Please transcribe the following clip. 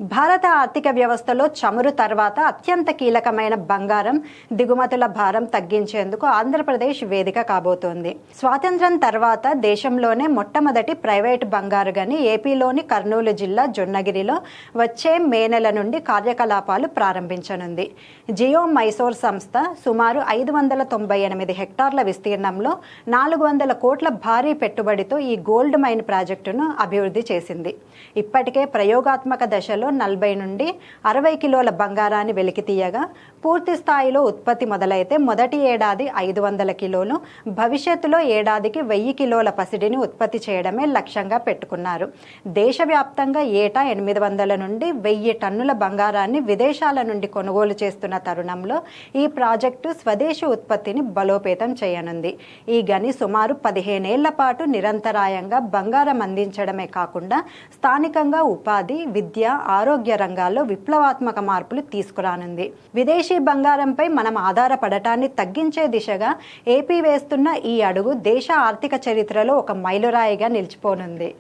భారత ఆర్థిక వ్యవస్థలో చమురు తర్వాత అత్యంత కీలకమైన బంగారం దిగుమతుల భారం తగ్గించేందుకు ఆంధ్రప్రదేశ్ వేదిక కాబోతోంది. స్వాతంత్ర్యం తర్వాత దేశంలోనే మొట్టమొదటి ప్రైవేటు బంగారు గని ఏపీలోని కర్నూలు జిల్లా జొన్నగిరిలో వచ్చే మే నెల నుండి కార్యకలాపాలు ప్రారంభించనుంది. జియో మైసోర్ సంస్థ సుమారు 598 హెక్టార్ల విస్తీర్ణంలో 400 కోట్ల భారీ పెట్టుబడితో ఈ గోల్డ్ మైన్ ప్రాజెక్టును అభివృద్ధి చేసింది. ఇప్పటికే ప్రయోగాత్మక దశలో 40 నుండి 60 కిలోల బంగారాన్ని వెలికితీయగా పూర్తి స్థాయిలో ఉత్పత్తి మొదలైతే మొదటి ఏడాది 500 కిలోలు, భవిష్యత్తులో ఏడాదికి 1000 కిలోల పసిడిని ఉత్పత్తి చేయడమే లక్ష్యంగా పెట్టుకున్నారు. దేశవ్యాప్తంగా ఏటా 800 నుండి 1000 టన్నుల బంగారాన్ని విదేశాల నుండి కొనుగోలు చేస్తున్న తరుణంలో ఈ ప్రాజెక్టు స్వదేశీ ఉత్పత్తిని బలోపేతం చేయనుంది. ఈ గని సుమారు 15 ఏళ్ల పాటు నిరంతరాయంగా బంగారం అందించడమే కాకుండా స్థానికంగా ఉపాధి, విద్య, ఆరోగ్య రంగాల్లో విప్లవాత్మక మార్పులు తీసుకురానుంది. విదేశీ బంగారంపై మనం ఆధారపడటాన్ని తగ్గించే దిశగా ఏపీ వేస్తున్న ఈ అడుగు దేశ ఆర్థిక చరిత్రలో ఒక మైలురాయిగా నిలిచిపోనుంది.